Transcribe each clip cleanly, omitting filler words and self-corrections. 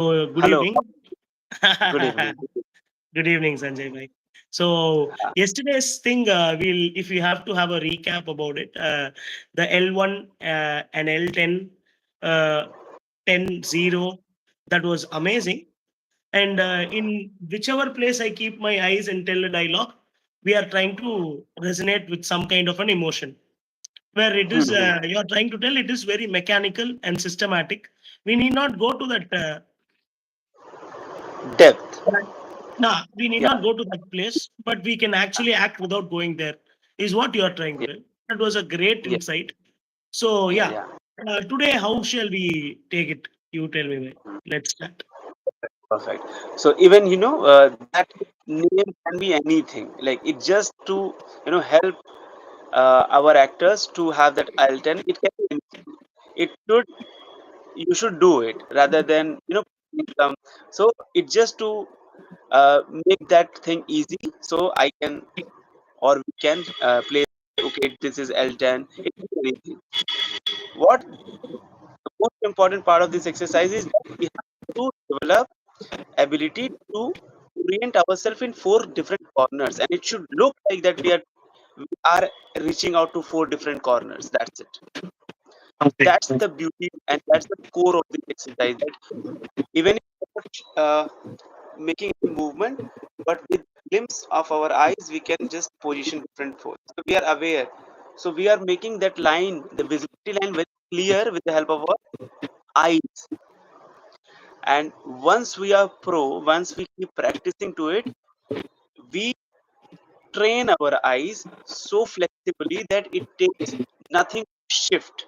Good Hello, evening. good evening. Good evening, Sanjay bhai. So yesterday's thing, if we have to have a recap about it, the L1 and L10, uh, 10-0, that was amazing. And in whichever place I keep my eyes and tell a dialogue, we are trying to resonate with some kind of an emotion. Where it is, Mhm. you are trying to tell it is very mechanical and systematic. We need not go to that. Depth. Nah, we need Yeah, not go to that place, but we can actually act without going there, is what you are trying to yeah, do. That was a great yeah, insight. So, yeah, yeah, yeah. today, how shall we take it? You tell me, mate. Let's start. Perfect. So even that name can be anything. Like it just to help our actors to have that L10. It can be anything. It should you should do it rather than some. So it just to make that thing easy. So I can or we can play. Okay, this is L10. It can be anything. What the most important part of this exercise is that we have to develop ability to orient ourselves in four different corners, and it should look like that we are reaching out to four different corners. That's it. Okay. That's the beauty, and that's the core of this exercise. That even if we're not making any movement, but with glimpse of our eyes, we can just position different folds. So we are aware. So we are making that line, the visibility line, very clear with the help of our eyes. And once we are once we keep practicing to it, we train our eyes so flexibly that it takes nothing to shift.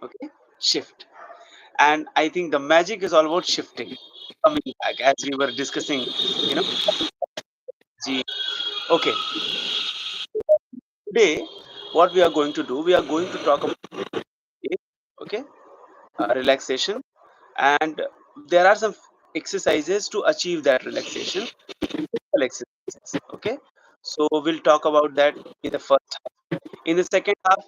Okay, shift. And I think the magic is all about shifting. Coming back as we were discussing, you know, G. Okay, today what we are going to do, we are going to talk about it, okay, relaxation, and there are some exercises to achieve that relaxation. Physical exercises. Okay, so we'll talk about that in the first half. In the second half,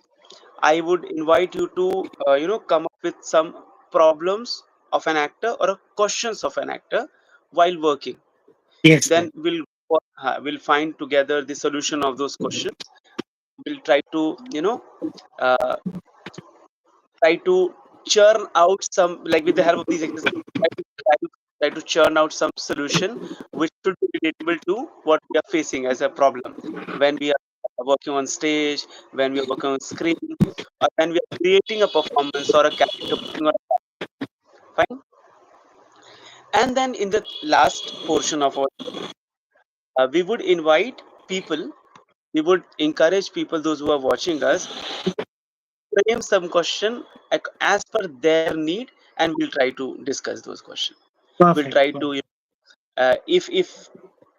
I would invite you to come up with some problems of an actor or questions of an actor while working. Yes, Then ma'am. we'll find together the solution of those questions. We'll try to uh, try to churn out some, like with the help of these exercises, try to churn out some solution which should be relatable to what we are facing as a problem when we are working on stage, when we are working on screen, or when we are creating a performance or a character working on fine. And then in the last portion of our we would invite people, we would encourage people, those who are watching us, frame some question as per their need, and we'll try to discuss those questions. We'll Perfect. try to if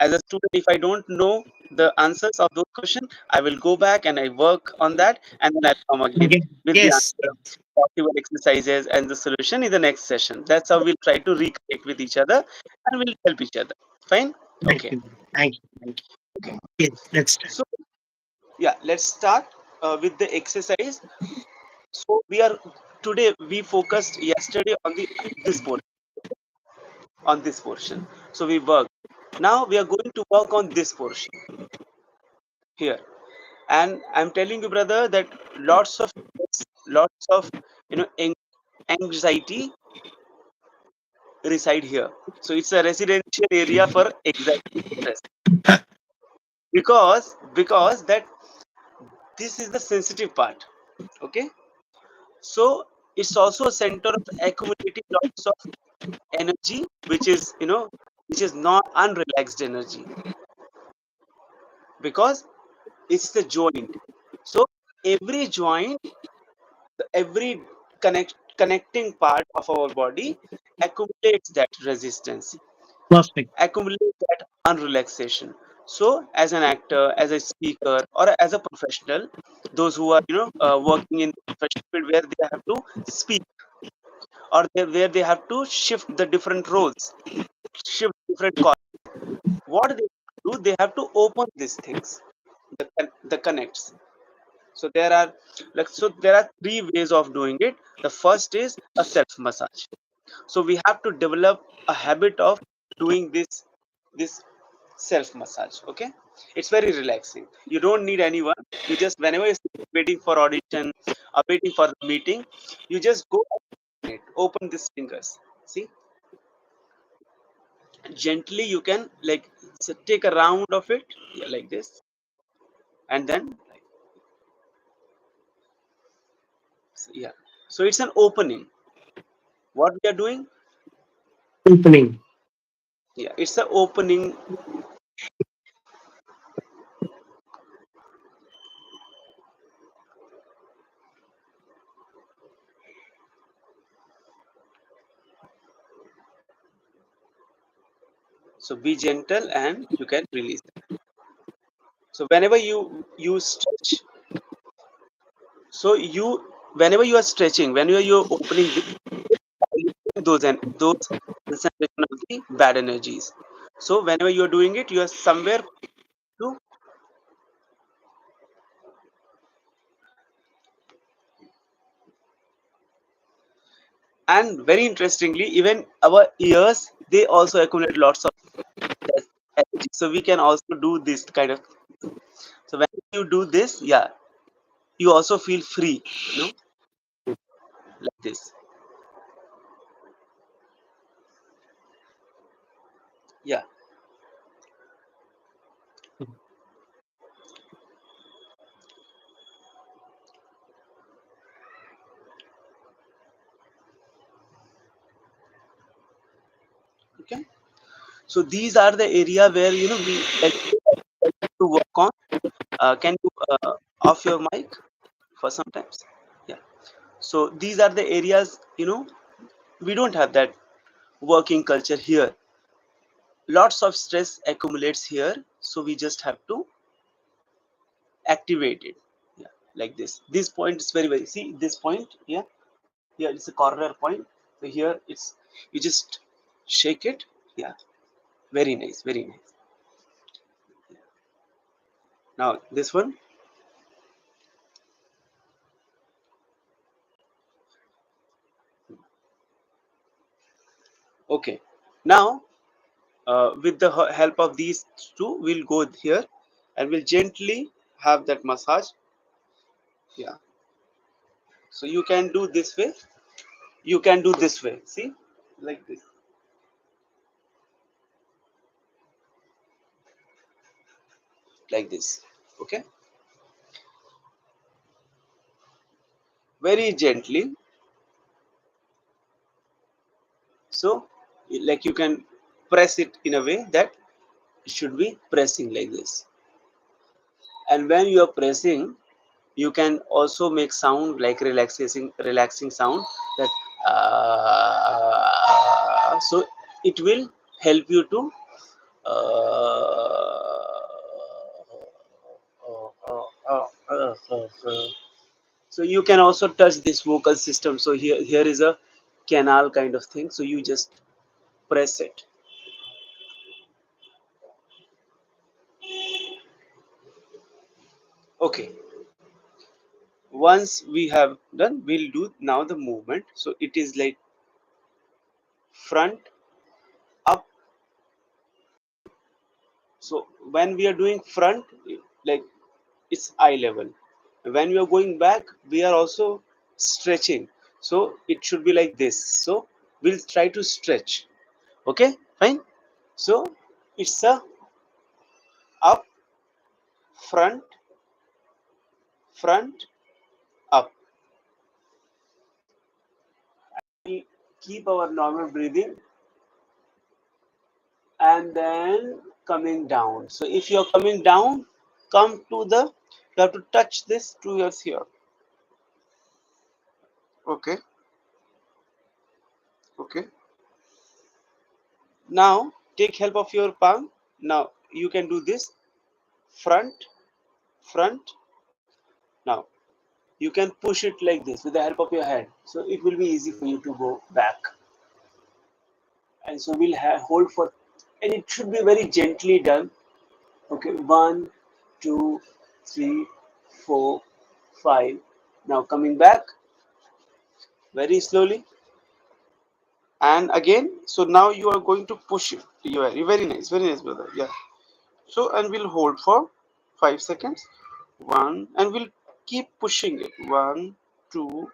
as a student, if I don't know the answers of those questions, I will go back and I work on that, and then I'll come again Okay. with the Yes. answer, possible exercises and the solution in the next session. That's how we'll try to reconnect with each other, and we'll help each other. Fine. Thank Okay. you. Thank you. Thank Okay. you. Yes, let's start. So yeah, let's start with the exercise. So we are today we focused yesterday on the this portion, on this portion. So we worked. Now we are going to work on this portion here. And I'm telling you, brother, that lots of stress, lots of anxiety reside here. So it's a residential area for anxiety stress because that this is the sensitive part. Okay, so it's also a center of accumulating lots of energy, which is not unrelaxed energy because it's the joint. So every joint, every connecting part of our body accumulates that resistance, Perfect. accumulates that unrelaxation. So as an actor, as a speaker, or as a professional, those who are working in the professional field where they have to speak, or where they have to shift the different roles, shift different calls, what they do, they have to open these things, the connects. So there are there are three ways of doing it. The first is a self massage. So we have to develop a habit of doing this self massage. Okay, it's very relaxing. You don't need anyone. You just, whenever you're waiting for audition or waiting for the meeting, you just go open it, open these fingers. See, gently you can, like, so take a round of it, yeah, like this, and then like, so, yeah. So it's an opening. What we are doing? Opening. Yeah, it's an opening. So be gentle and you can release it. So whenever you stretch, so you, whenever you are stretching, whenever you're opening this, those and those concentration of the bad energies. So whenever you are doing it, you are somewhere to, and very interestingly, even our ears, they also accumulate lots of energy. So we can also do this kind of. So when you do this, yeah, you also feel free, like this. Yeah. Okay. So these are the area where we like to work on. Can you off your mic for sometimes? Yeah. So these are the areas, we don't have that working culture here. Lots of stress accumulates here, so we just have to activate it. Yeah, like this. This point is very, very, see this point. Yeah, here it's a corner point. So here it's, you just shake it. Yeah, very nice, very nice. Now this one. Okay. Now with the help of these two, we'll go here and we'll gently have that massage. Yeah. So you can do this way. You can do this way. See, like this, like this. Okay, very gently. So, like, you can press it in a way that it should be pressing like this. And when you are pressing, you can also make sound like relaxing sound, that so it will help you to so you can also touch this vocal system. So here is a canal kind of thing, so you just press it. Okay, once we have done, we'll do now the movement. So it is like front, up. So when we are doing front, like, it's eye level. When we are going back, we are also stretching, so it should be like this. So we'll try to stretch. Okay, fine. So it's a up, front, front, up. We keep our normal breathing and then coming down. So if you're coming down, come to the, you have to touch this to your here. Okay, okay. Now take help of your palm. Now you can do this, front, front. Now you can push it like this with the help of your hand. So it will be easy for you to go back. And so we'll hold for, and it should be very gently done. Okay, 1, 2, 3, 4, 5. Now coming back very slowly, and again. So now you are going to push it. You are very nice, brother. Yeah. So, and we'll hold for 5 seconds. One, and we'll keep pushing it. 1, 2,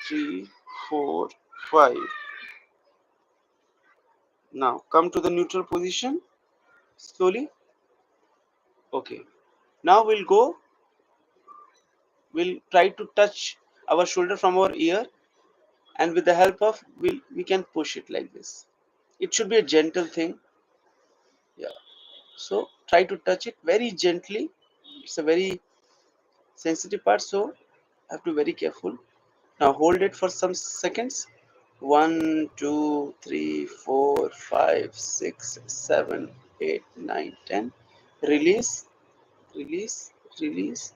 3, 4, 5. Now come to the neutral position slowly. Okay. Now we'll try to touch our shoulder from our ear, and with the help of, we can push it like this. It should be a gentle thing. Yeah. So try to touch it very gently. It's a very sensitive part, so have to be very careful. Now hold it for some seconds. 1, 2, 3, 4, 5, 6, 7, 8, 9, 10. Release, release, release,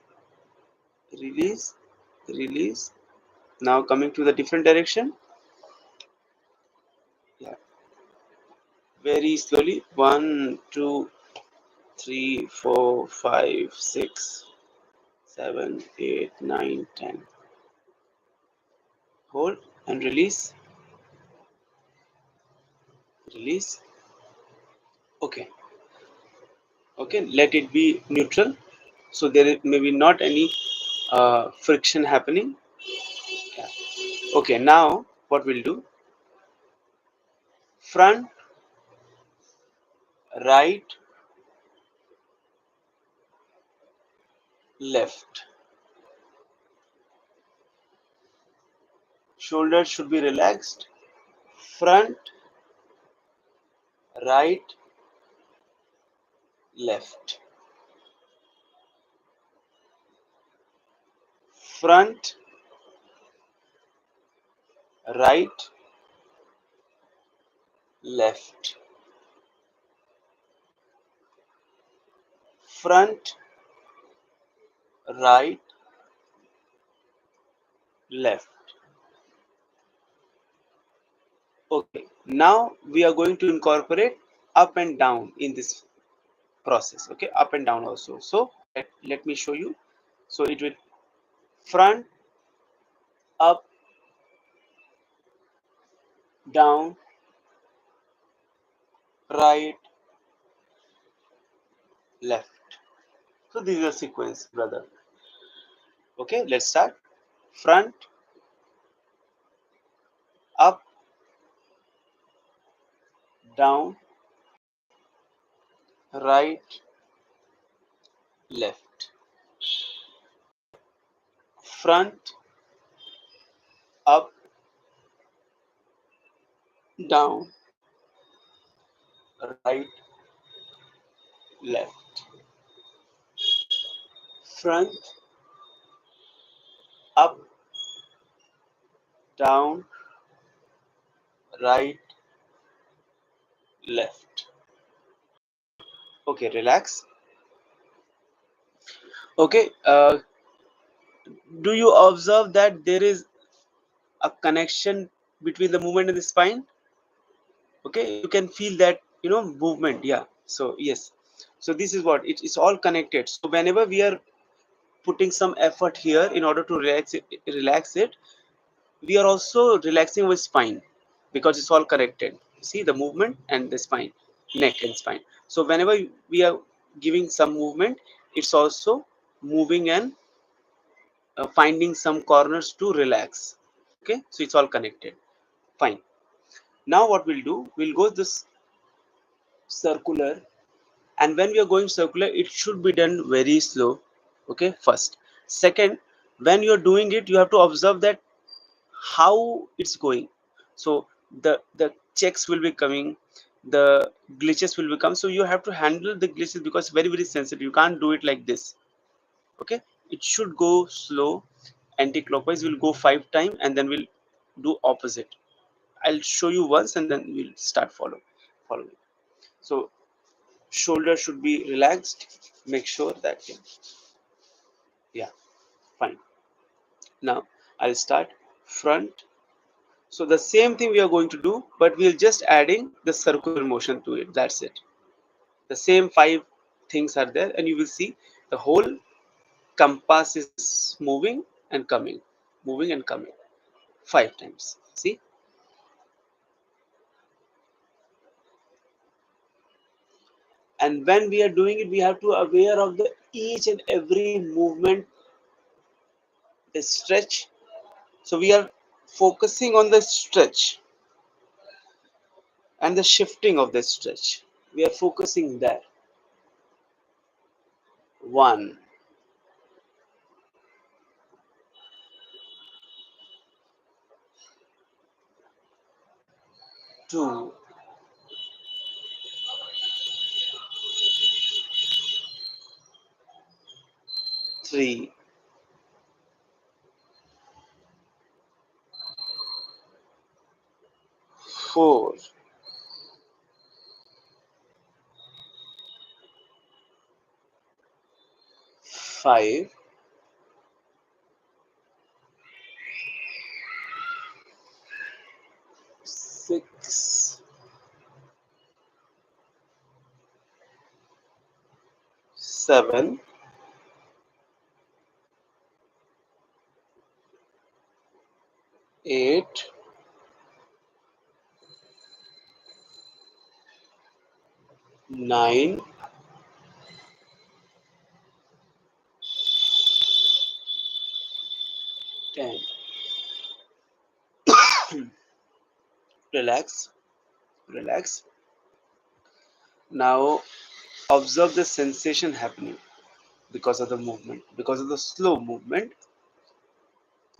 release, release. Now coming to the different direction. Yeah, very slowly. 1, 2, 3, 4, 5, 6, 7, 8, 9, 10. Hold and release, release. Okay, okay. Let it be neutral. So there is maybe not any friction happening. Yeah. Okay, now what we'll do, front, right, left. Shoulders should be relaxed. Front, right, left. Front, right, left. Front, right, left. Okay, now we are going to incorporate up and down in this process. Okay, up and down also. So let me show you. So it will front, up, down, right, left. So this is a sequence, brother. Okay, let's start. Front, up, down, right, left. Front, up, down, right, left. Front, up, down, right, left. Okay, relax. Okay, do you observe that there is a connection between the movement and the spine? Okay, you can feel that, movement. Yeah. So yes, so this is what it's all connected. So whenever we are putting some effort here in order to relax it, we are also relaxing our spine, because it's all connected. See the movement and the spine, neck and spine. So whenever we are giving some movement, it's also moving and finding some corners to relax. Okay, so it's all connected. Fine. Now what we'll do, we'll go this circular, and when we are going circular, it should be done very slow. Okay, first. Second, when you're doing it, you have to observe that how it's going. So the checks will be coming, the glitches will become. So you have to handle the glitches, because very sensitive. You can't do it like this. Okay, it should go slow. Anti-clockwise, we'll go 5 times, and then we'll do opposite. I'll show you once, and then we'll start following. So shoulder should be relaxed. Make sure that, yeah, fine. Now I'll start front. So the same thing we are going to do, but we'll just adding the circular motion to it. That's it. The same 5 things are there, and you will see the whole compass is moving and coming, moving and coming 5 times. See, And when we are doing it, we have to aware of the each and every movement, the stretch. So we are focusing on the stretch and the shifting of the stretch. We are focusing there. One, two, three, four, five, six, seven, 8, 9, 10. Relax, relax. Now observe the sensation happening because of the movement, because of the slow movement.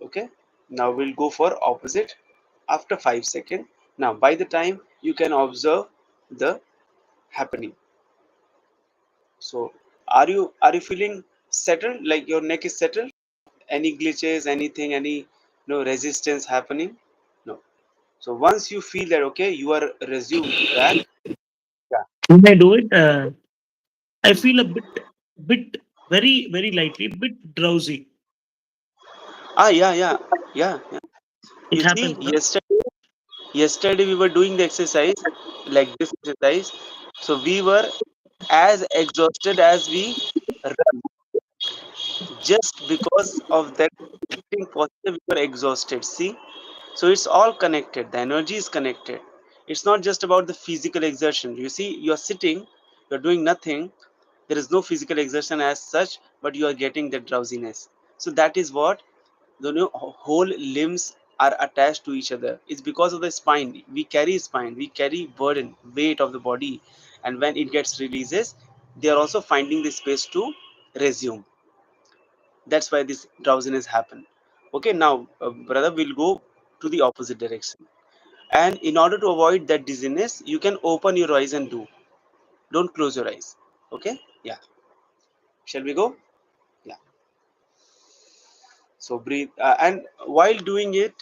Okay. Now we'll go for opposite after 5 seconds. Now by the time you can observe the happening. So are you feeling settled? Like your neck is settled? Any glitches, anything, any no resistance happening? No. So once you feel that okay, you are resumed back. Yeah. When I do it, I feel a bit, very, very lightly, bit drowsy. Ah, yeah, yeah, yeah, yeah. It You see, happens, no? yesterday we were doing the exercise like this exercise. So we were as exhausted as we run. Just because of that sitting posture, we were exhausted. See, so it's all connected. The energy is connected. It's not just about the physical exertion. You see, you are sitting, you're doing nothing. There is no physical exertion as such, but you are getting that drowsiness. So that is what the whole limbs are attached to each other. It's because of the spine. We carry spine, we carry burden, weight of the body, and when it gets releases, they are also finding the space to resume. That's why this drowsiness happen. Okay, now brother, we'll go to the opposite direction. And in order to avoid that dizziness, you can open your eyes and do. Don't close your eyes. Okay? Yeah. Shall we go? Yeah. So breathe, and while doing it,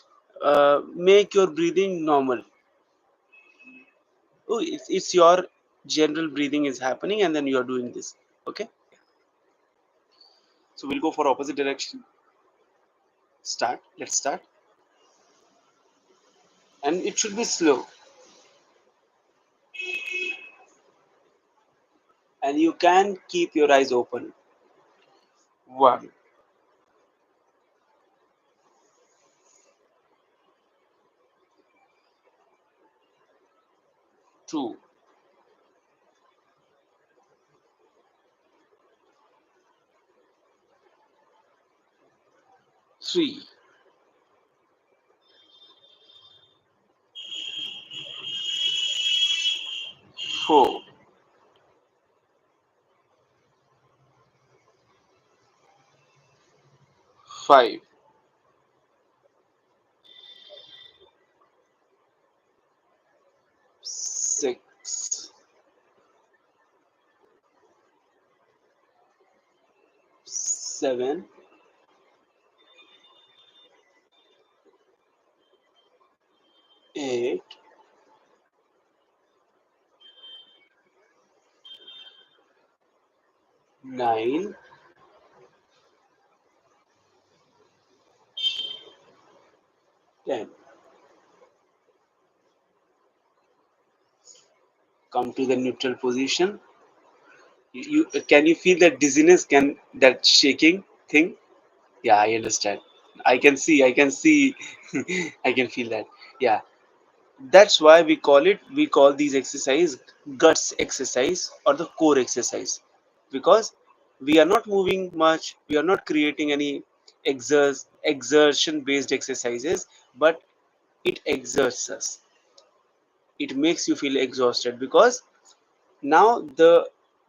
make your breathing normal. Oh, it's your general breathing is happening, and then you are doing this. Okay? So we'll go for opposite direction. Start. Let's start. And it should be slow. And you can keep your eyes open. One, two, three, four, five, six, seven, 8, 9, 10. Come to the neutral position. You can you feel that dizziness? Can that shaking thing? Yeah, I understand. I can see. I can see. I can feel that. Yeah. That's why we call these exercise guts exercise or the core exercise, because we are not moving much, we are not creating any exertion based exercises, but it exerts us, it makes you feel exhausted, because now the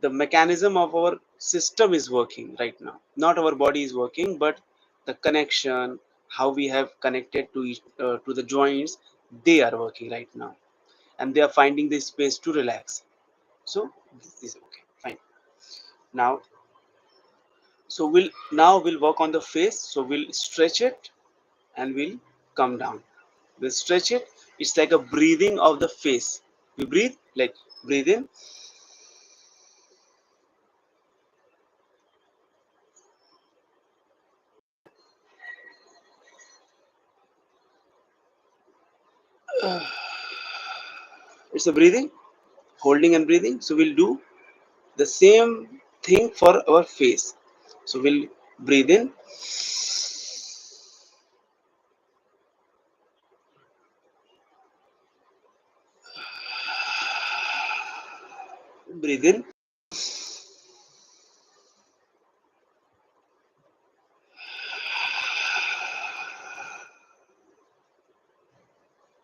mechanism of our system is working right now, not our body is working, but the connection, how we have connected to to the joints, they are working right now, and they are finding the space to relax. So this is okay, fine. Now, so we'll work on the face. So we'll stretch it and we'll come down. We'll stretch it. It's like a breathing of the face. We breathe, like breathe in, it's a breathing, holding and breathing. So we'll do the same thing for our face. So we'll breathe in, breathe in.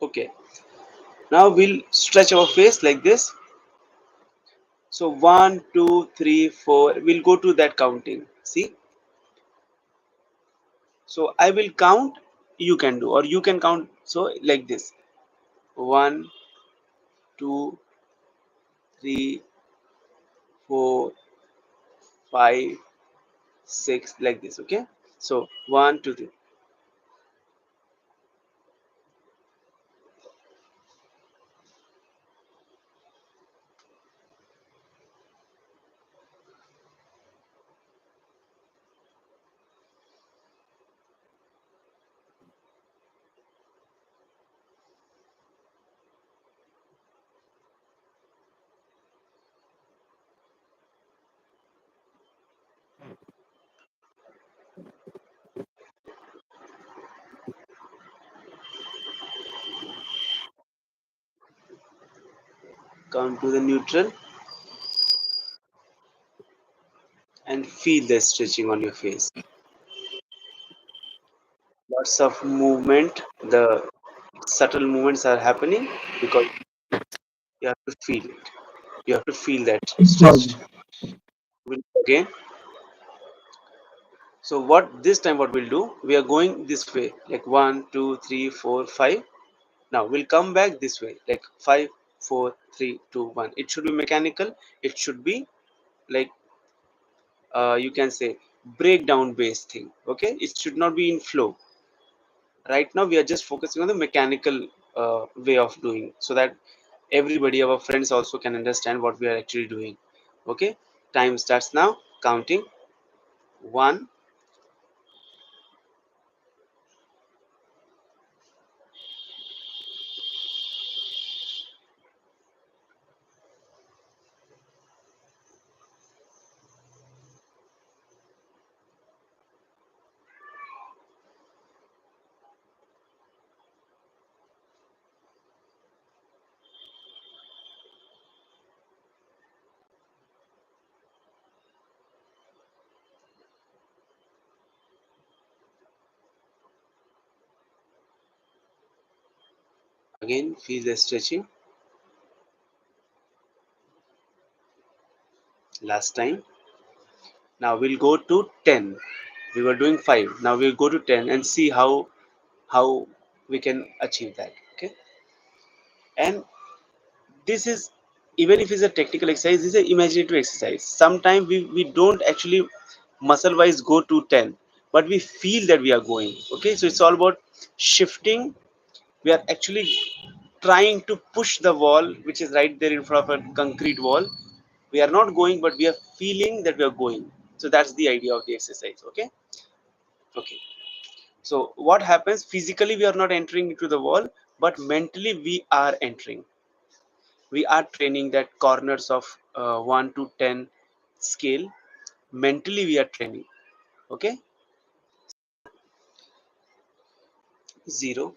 Okay. Now we'll stretch our face like this. So one, two, three, four. We'll go to that counting. See. So I will count. You can do, or you can count. So like this: one, two, three, four, five, six. Like this. Okay. So one, two, three. Come to the neutral and feel the stretching on your face. Lots of movement. The subtle movements are happening because you have to feel it. You have to feel that stretched. Again. So what this time what we'll do? We are going this way, like one, two, three, four, five. Now we'll come back this way, like five, four, three, two, one. It should be mechanical. It should be like you can say breakdown based thing. Okay, it should not be in flow. Right now we are just focusing on the mechanical way of doing, so that everybody, our friends, also can understand what we are actually doing. Okay, time starts now. Counting one. Again, feel the stretching. Last time. Now we'll go to 10. We were doing 5. Now we'll go to 10 and see how we can achieve that. Okay. And this is, even if it's a technical exercise, this is an imaginative exercise. Sometimes we don't actually muscle wise go to 10, but we feel that we are going. Okay. So it's all about shifting. We are actually trying to push the wall which is right there in front of a concrete wall. We are not going, but we are feeling that we are going. So that's the idea of the exercise. Okay. Okay. So what happens physically? We are not entering into the wall, but mentally we are entering. We are training that corners of 1 to 10 scale. Mentally we are training. Okay. 0,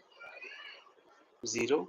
0,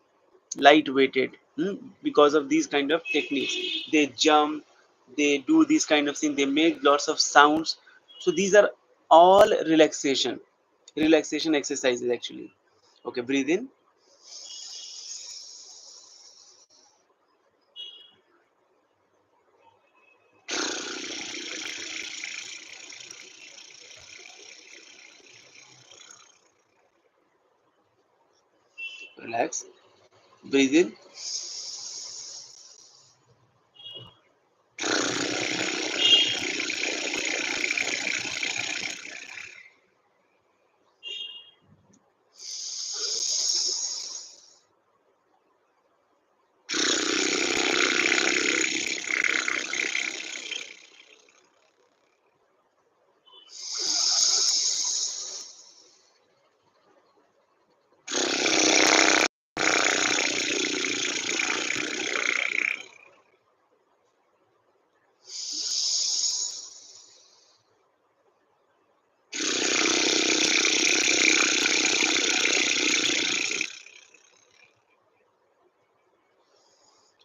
lightweighted. Because of these kind of techniques, they jump, they do these kind of thing, they make lots of sounds. So these are all relaxation exercises actually. Okay, breathe in, relax, breathe in,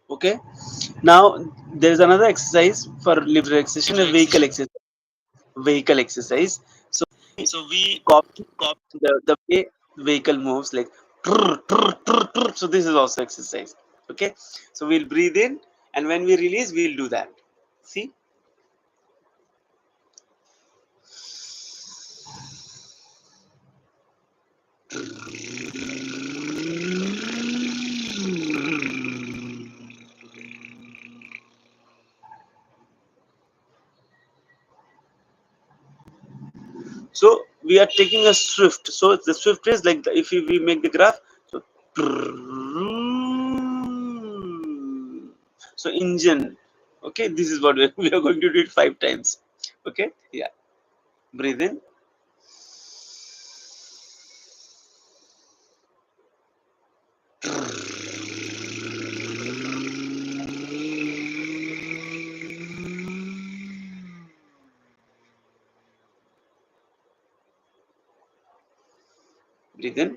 okay. Now there is another exercise for liver relaxation, a vehicle exercise. So So we copy copy. the way vehicle moves, like trrr, trrr, trrr, trrr. So this is also exercise. Okay, so we'll breathe in, and when we release we'll do that. See, so we are taking a swift. So the swift is like if we make the graph, so so engine. Okay, this is what we are going to do it 5 times. Okay, yeah, breathe in, breathe in,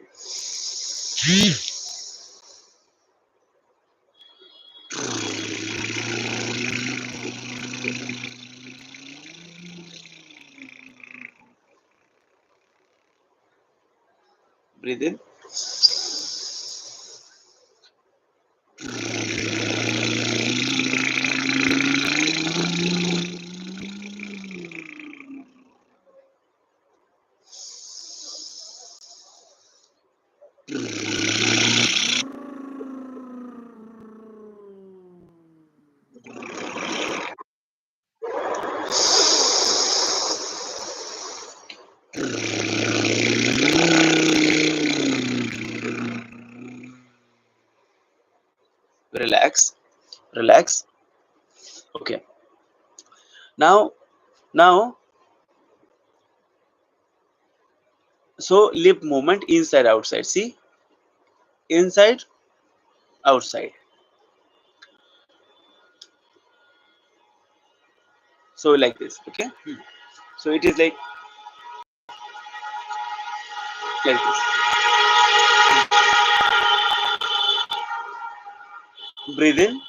breathe in, relax, relax. Okay, now now so lip movement inside outside. See, inside outside. So like this. Okay. So it is like this. Breathe in.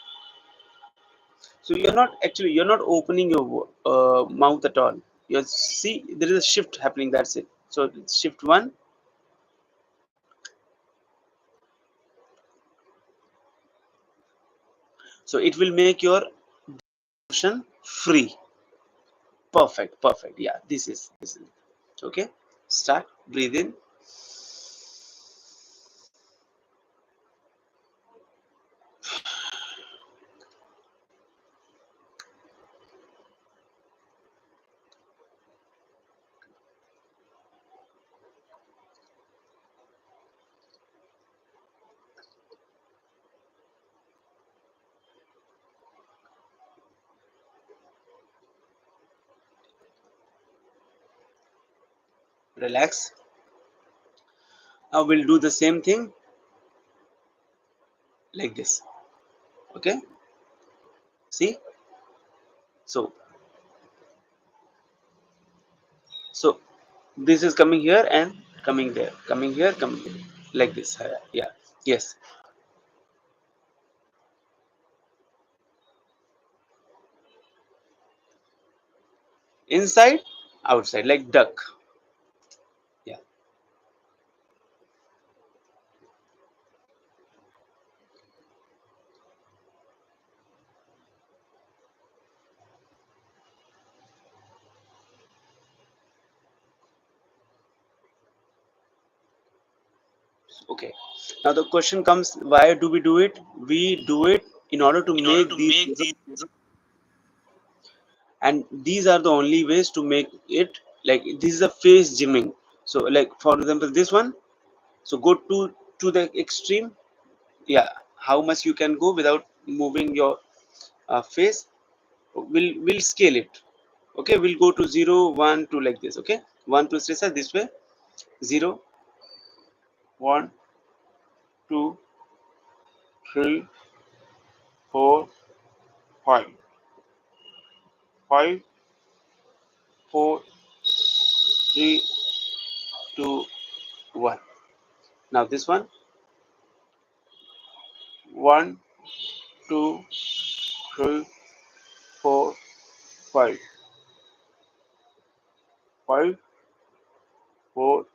So you're not opening your mouth at all. You see there is a shift happening. That's it. So it's shift one. So it will make your motion free. Perfect. Perfect. Yeah. This is okay. Start. Breathe in. Relax. Now we'll do the same thing like this. Okay. See. So so this is coming here and coming there, coming here, coming there, like this. Yeah. Yes. inside, outside, like duck. Yeah. Okay. Now the question comes: why do we do it? We do it in order to make these, and these are the only ways to make it. Like this is a face gymming. So, like for example, this one. So go to the extreme. Yeah, how much you can go without moving your face. We'll scale it. Okay, we'll go to 0, 1, 2 like this. Okay, 1, 2, 3, sir, this way. 0, 1, 2, 3, 4, 5, 5, 4, 3, 2, 1. Now this one. 1, 2, 3, 4, 5, 5, 4,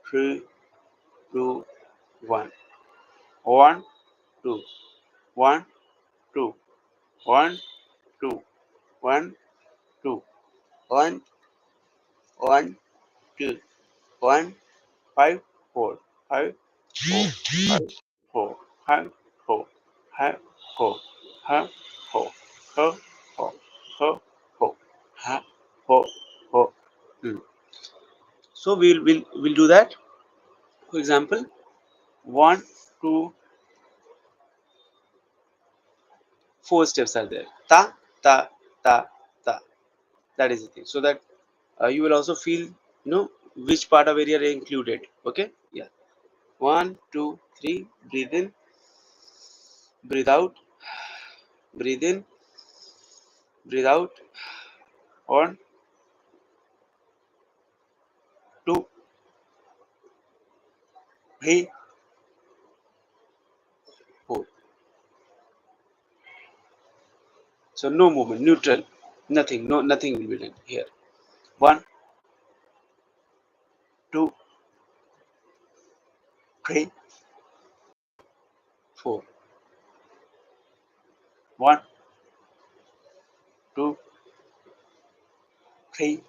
3, 2, 1. 1, 2, 1, 2, 1, 2, 1, 2, 1, 1, 2, 1, 5, 4, 5, 4, 5, 4, 5, 4, 5, 4, 5, 4, 4, 4, 4, 4, 5, 4, 4. So we'll do that. For example, one, two, four steps are there. Ta, ta, ta, ta. That is the thing. So that you will also feel, which part of area are included. Okay. Yeah. One, two, three. Breathe in, breathe out, breathe in, breathe out. One, two, three, four. So no movement, neutral, nothing, nothing will be done here. One, two, three, four. One, two, three,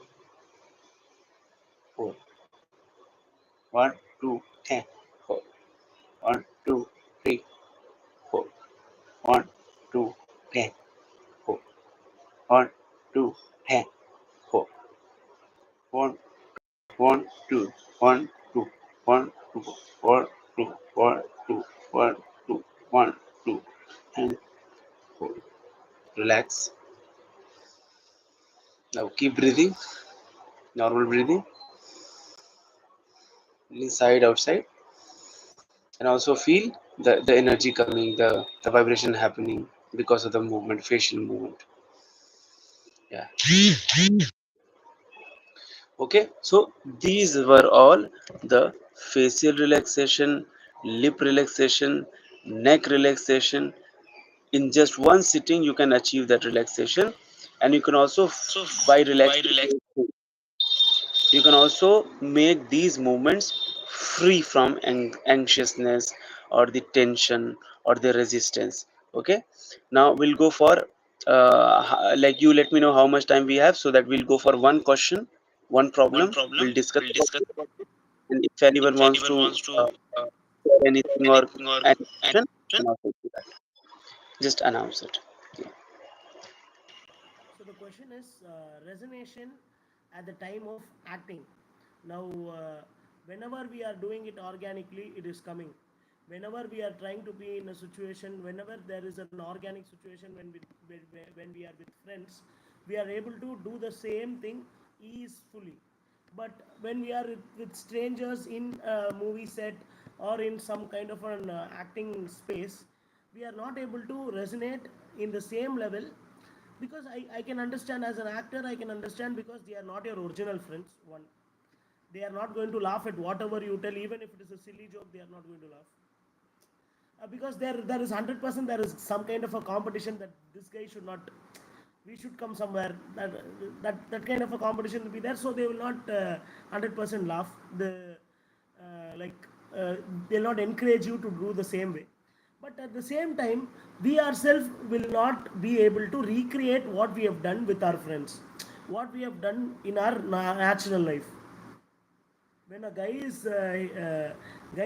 four. One, two, 10, 4. One, two, three, 4. One, two, 10, 4. One, two, 10, 4. One, one, two, one, two, one, two, one, two, one, two, one, two, one, two, and 4. Relax. Now keep breathing, normal breathing, inside, outside, and also feel the energy coming, the vibration happening because of the movement, facial movement. Yeah. Okay, so these were all the facial relaxation, lip relaxation, neck relaxation. In just one sitting you can achieve that relaxation, and you can also by relaxing you can also make these movements free from anxiousness or the tension or the resistance. Okay, now we'll go for like you let me know how much time we have, so that we'll go for one question, one problem. We'll discuss about it. And if anyone wants to share anything or any question, you can also do that. Just announce it. Yeah. So the question is resonation at the time of acting. Now, whenever we are doing it organically, it is coming. Whenever we are trying to be in a situation, whenever there is an organic situation when we are with friends, we are able to do the same thing easily. But when we are with strangers in a movie set or in some kind of an acting space, we are not able to resonate in the same level, because I can understand as an actor, I can understand because they are not your original friends. One, they are not going to laugh at whatever you tell, even if it is a silly joke, they are not going to laugh. Because there is 100% there is some kind of a competition that this guy should not, we should come somewhere. That kind of a competition will be there, so they will not 100% laugh. Like uh, they'll not encourage you to do the same way. But at the same time, we ourselves will not be able to recreate what we have done with our friends, what we have done in our natural life. When a guy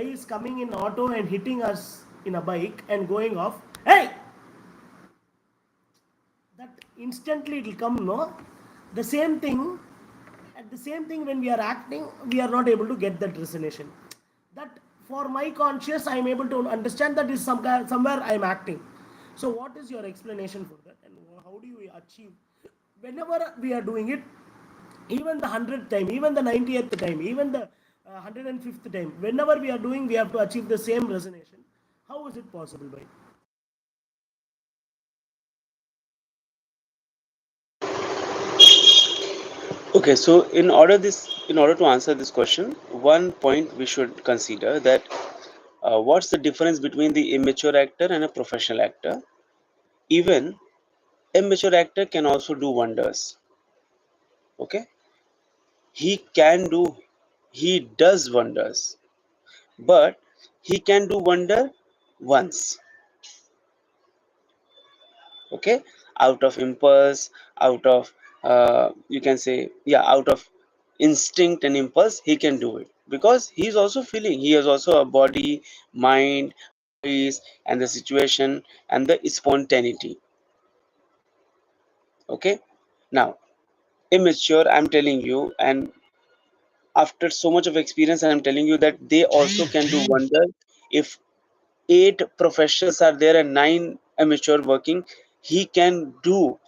is coming in auto and hitting us in a bike and going off, hey, that instantly it will come, no? The same thing, at the same thing, when we are acting, we are not able to get that resonation. That for my conscious, I am able to understand that is somewhere I am acting. So what is your explanation for that, and how do you achieve whenever we are doing it, even the 100th time, even the 90th time, even the 105th time, whenever we are doing, we have to achieve the same resonation? How is it possible, by? Okay, so in order to answer this question, one point we should consider that what's the difference between the immature actor and a professional actor? Even immature actor can also do wonders. Okay, he can do, he does wonders, but he can do wonder once. Okay, out of impulse, out of you can say, yeah, out of instinct and impulse, he can do it because he's also feeling, he has also a body, mind, voice, and the situation and the spontaneity. Okay, now immature, I'm telling you, and after so much of experience, I'm telling you that they also can do wonder. If eight professionals are there and nine amateur working, he can do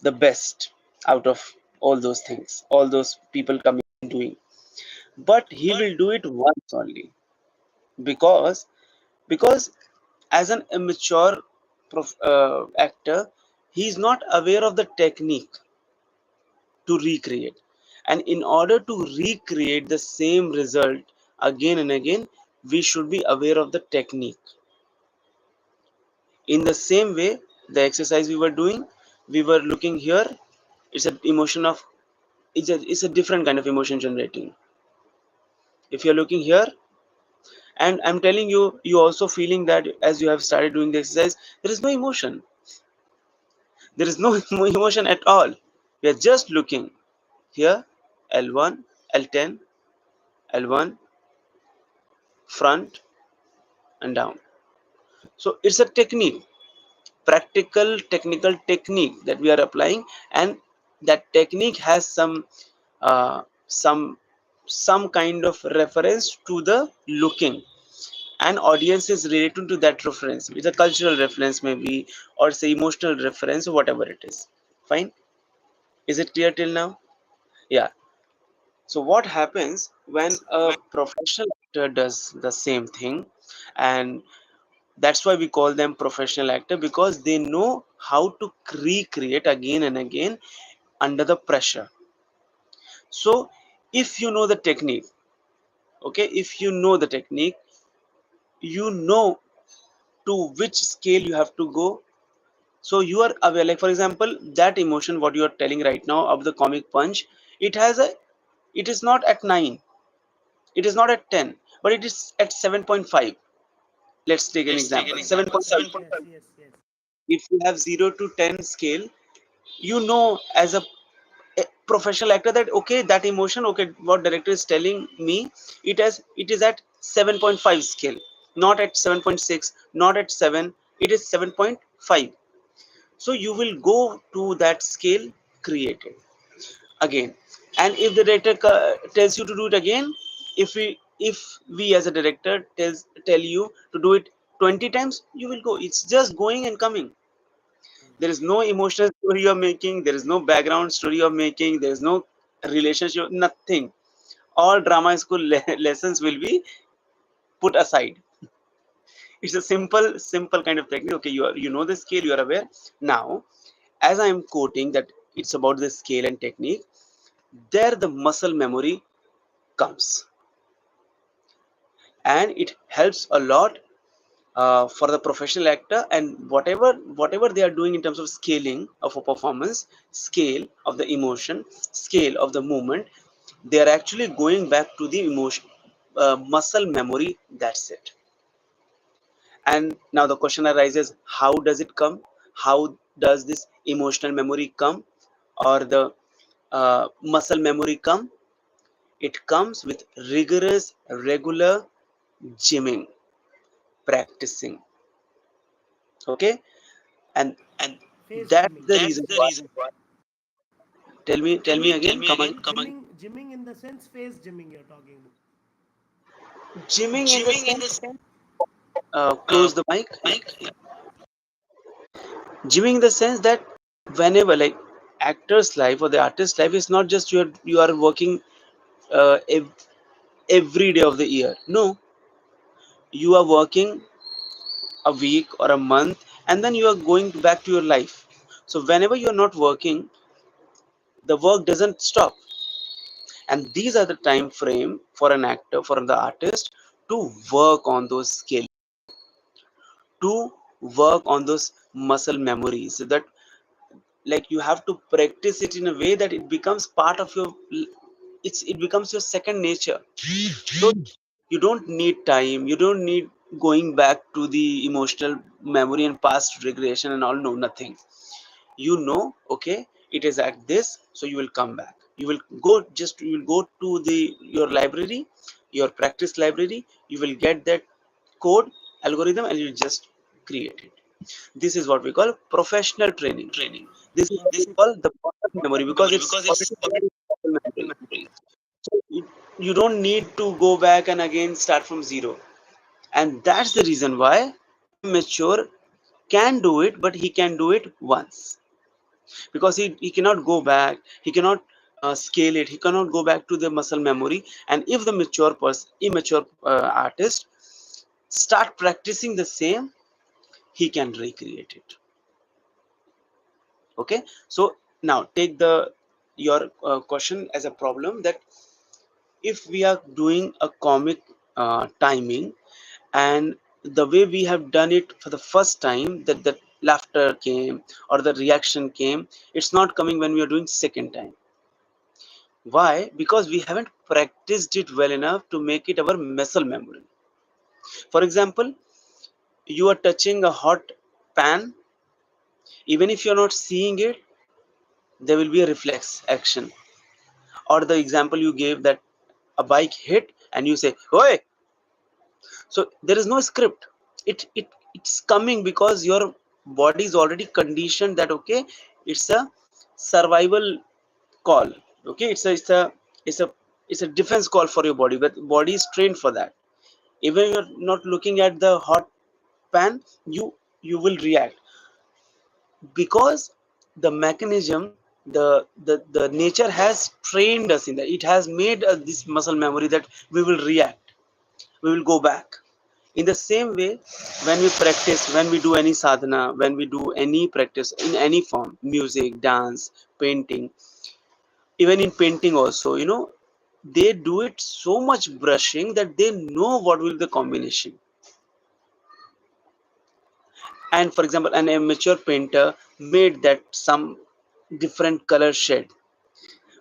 the best out of all those things, all those people coming doing. But he will do it once only because because as an immature actor, he is not aware of the technique to recreate. And in order to recreate the same result again and again, we should be aware of the technique. In the same way, the exercise we were doing, we were looking here, it's an emotion of, it's a different kind of emotion generating. If you're looking here, and I'm telling you, you also feeling that as you have started doing the exercise, there is no emotion. There is no emotion at all. We are just looking here, L1, L10, L1, front and down. So it's a technique, practical technical technique that we are applying, and that technique has uh, some some kind of reference to the looking, and audience is related to that reference with a cultural reference maybe, or say emotional reference, or whatever it is. Fine, is it clear till now? Yeah. So what happens when a professional actor does the same thing, and that's why we call them professional actor, because they know how to recreate again and again under the pressure. So if you know the technique, okay, if you know the technique, you know to which scale you have to go. So you are aware, like for example, that emotion what you are telling right now of the comic punch, it has a, it is not at 9, it is not at 10, but it is at 7.5. Let's take an example, 7.5. Yes, yes, yes. If you have 0 to 10 scale, you know as a professional actor that okay, that emotion, okay, what director is telling me, it is at 7.5 scale, not at 7.6, not at 7, it is 7.5. So you will go to that scale, create it again. And if the director tells you to do it again, if we as a director tell you to do it 20 times, you will go, it's just going and coming. There is no emotional story you're making, there is no background story you're making, there is no relationship, nothing. All drama school lessons will be put aside. It's a simple kind of technique. Okay, you know the scale, you are aware. Now as I am quoting that it's about the scale and technique, there the muscle memory comes, and it helps a lot for the professional actor, and whatever they are doing in terms of scaling of a performance, scale of the emotion, scale of the movement, they are actually going back to the emotion, muscle memory. That's it. And now the question arises, how does it come? How does this emotional memory come, or the muscle memory come? It comes with rigorous regular gymming, practicing. Okay. And Face that's gymming. the reason why. Tell me again, come again. Gymming in the sense face gymming you're talking about. Gymming in the sense, close the mic. Yeah. Gymming in the sense that whenever, like, actor's life or the artist's life is not just you are working every day of the year. No, you are working a week or a month, and then you are going back to your life. So whenever you are not working, the work doesn't stop, and these are the time frame for an actor, for the artist, to work on those skills, to work on those muscle memories, so that, like, you have to practice it in a way that it becomes part of your, it becomes your second nature. So you don't need time, you don't need going back to the emotional memory and past regression and all. No, nothing. You know, okay, it is at this, so you will come back, you will go to the your library, your practice library, you will get that code, algorithm, and you just create it. This is what we call professional training. This is what we call the muscle memory, because it's already there in muscle memory. So you don't need to go back and again start from zero. And that's the reason why immature can do it, but he can do it once, because he cannot go back, he cannot scale it, he cannot go back to the muscle memory. And if the immature artist start practicing the same, he can recreate it. Okay. So now take the your question as a problem, that if we are doing a comic timing, and the way we have done it for the first time, that the laughter came or the reaction came, it's not coming when we are doing second time. Why? Because we haven't practiced it well enough to make it our muscle memory. For example, you are touching a hot pan, even if you're not seeing it, there will be a reflex action. Or the example you gave, that a bike hit and you say, "Oi!" So there is no script. It's coming because your body is already conditioned that, okay, it's a survival call. Okay, it's a it's a defense call for your body, but body is trained for that. Even you're not looking at the hot pan, you will react, because the mechanism, the nature has trained us in that. It has made us this muscle memory that we will react, we will go back. In the same way, when we practice, when we do any sadhana, when we do any practice in any form, music, dance, painting, even in painting also, they do it so much brushing that they know what will be the combination. And for example, an amateur painter made that some different color shade,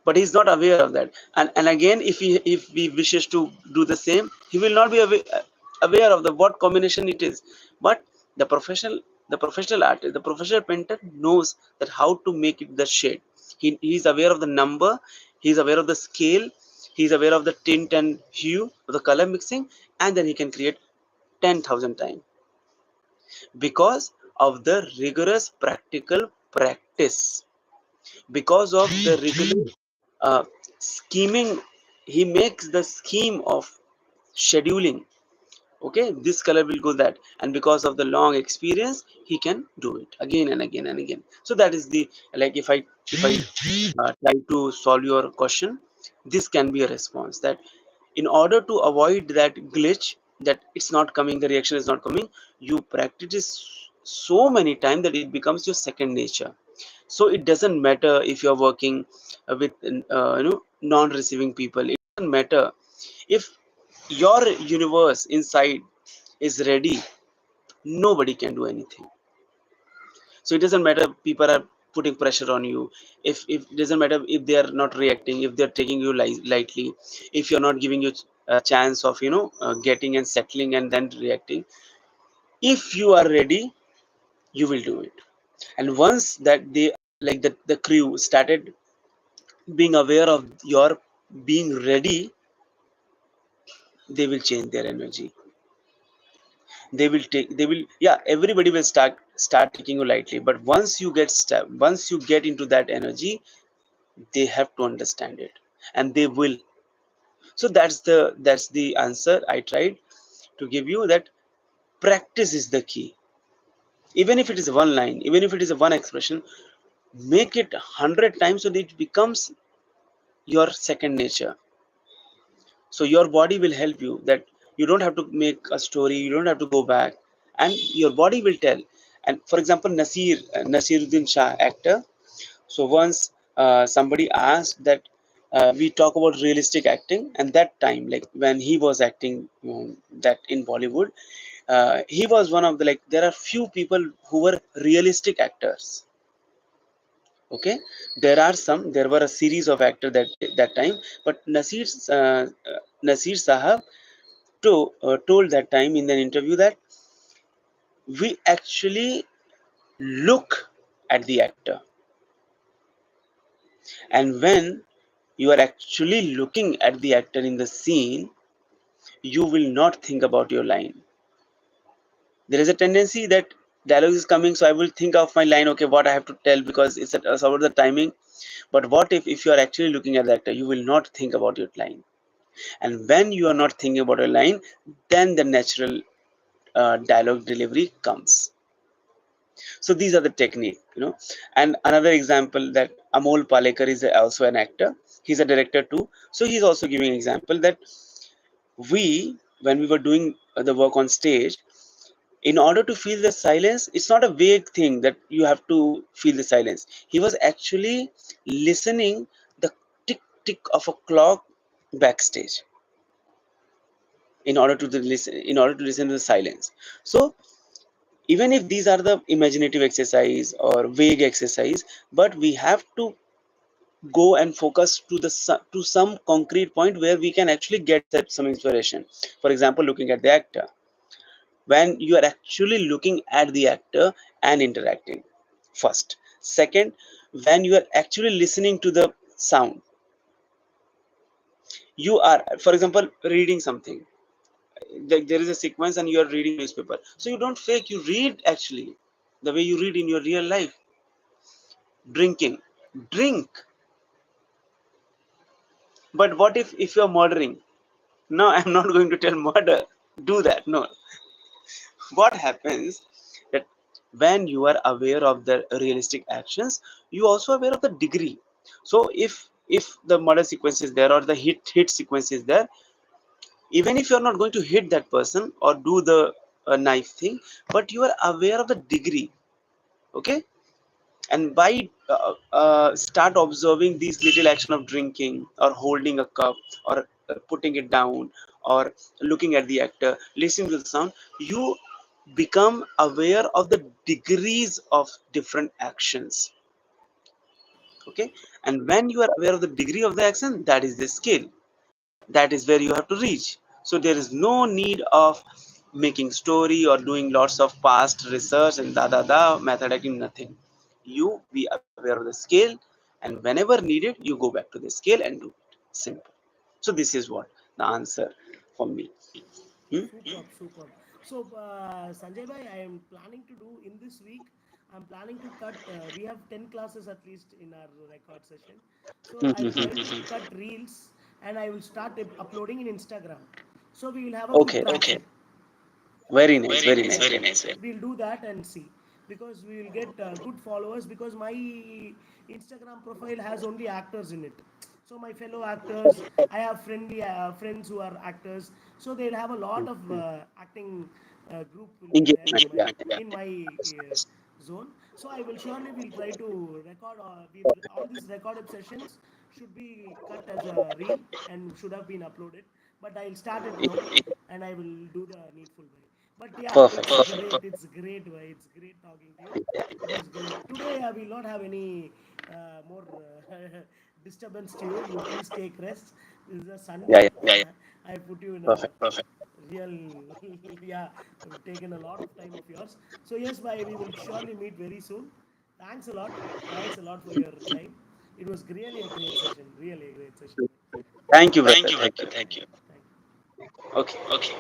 but he's not aware of that. And again, if he wishes to do the same, he will not be aware of the what combination it is. But the professional artist, the professional painter knows that how to make it the shade. He's aware of the number, he's aware of the scale, he's aware of the tint and hue of the color mixing, and then he can create 10,000 times, because of the rigorous practical practice, because of the rigorous uh, scheming. He makes the scheme of scheduling. Okay, this color will go that, and because of the long experience, he can do it again and again and again. So that is the, like, if I try to solve your question, this can be a response, that in order to avoid that glitch, that it's not coming, the reaction is not coming, you practice it so many times that it becomes your second nature. So it doesn't matter if you're working with non-receiving people. It doesn't matter if your universe inside is ready nobody can do anything. So it doesn't matter people are putting pressure on you, if it doesn't matter if they are not reacting, if they're taking you lightly, if you're not giving you a chance of getting and settling and then reacting. If you are ready, you will do it. And once that they, like the crew started being aware of your being ready, they will change their energy. They will, yeah, everybody will start taking you lightly, but once you get into that energy, they have to understand it, and they will. So that's the answer I tried to give you, that practice is the key. Even if it is one line, even if it is a one expression, make it 100 times so that it becomes your second nature. So your body will help you, that you don't have to make a story, you don't have to go back, and your body will tell. And for example, Nasiruddin Shah, actor. So once somebody asked that, we talk about realistic acting, and that time, like when he was acting, that in Bollywood, he was one of the, like, there are few people who were realistic actors. Okay, there were a series of actors that time, but Nasir Sahab told that time in an interview that we actually look at the actor, and when you are actually looking at the actor in the scene, you will not think about your line. There is a tendency that dialogue is coming, so I will think of my line, okay, what I have to tell, because it's about the timing. But what if you are actually looking at the actor, you will not think about your line. And when you are not thinking about a line, then the natural dialogue delivery comes. So these are the technique. And another example, that Amol Palekar is also an actor, he's a director too. So he's also giving example that when we were doing the work on stage, in order to feel the silence, it's not a vague thing that you have to feel the silence. He was actually listening the tick tick of a clock backstage, in order to listen to the silence. So even if these are the imaginative exercise or vague exercise, but we have to go and focus to some concrete point where we can actually get some inspiration. For example, looking at the actor, when you are actually looking at the actor and interacting, first. Second, when you are actually listening to the sound, you are, for example, reading something. There is a sequence and you are reading newspaper, so you don't fake, you read actually the way you read in your real life. Drinking, drink. But what if you're murdering? No, I'm not going to tell murder, do that, no. What happens, that when you are aware of the realistic actions, you also aware of the degree. So if the murder sequence is there, or the hit sequence is there, even if you're not going to hit that person or do the knife thing, but you are aware of the degree. Okay, and by start observing these little action of drinking or holding a cup, or putting it down, or looking at the actor, listening to the sound, you become aware of the degrees of different actions. Okay, and when you are aware of the degree of the action, that is the skill, that is where you have to reach. So there is no need of making story or doing lots of past research and da method acting, nothing. You be aware of the scale, and whenever needed, you go back to the scale and do it. Simple. So this is what the answer for me. Hmm? Superb, superb. So, Sanjay bhai, I am planning to do in this week. I'm planning to cut. We have 10 classes at least in our record session. So I will try to cut reels and I will start uploading in Instagram. So we will have a good Okay, traction. very nice, Very very nice, nice. very nice. We'll do that and see, because we will get good followers, because my Instagram profile has only actors in it. So my fellow actors, I have friends who are actors, so they'll have a lot of acting group will be there Engagement, yeah. in my zone. So I will surely will try to record. We'll, all these recorded sessions should be cut as a reel and should have been uploaded. But I'll start it now, and I will do the needful way. But yeah, Perfect. it's great. It's great, bhai. It's great talking to you. It was great. Today, I will not have any more disturbance to you. You please take rest. This is a Yeah, Sunday. yeah. I put you in a Perfect. real, yeah, I've taken a lot of time of yours. So, yes, bye. We will surely meet very soon. Thanks a lot. Thanks a lot for your time. It was really a great session. Really a great session. Thank you, Thank brother. you. Thank you. Thank you. Okay. Okay.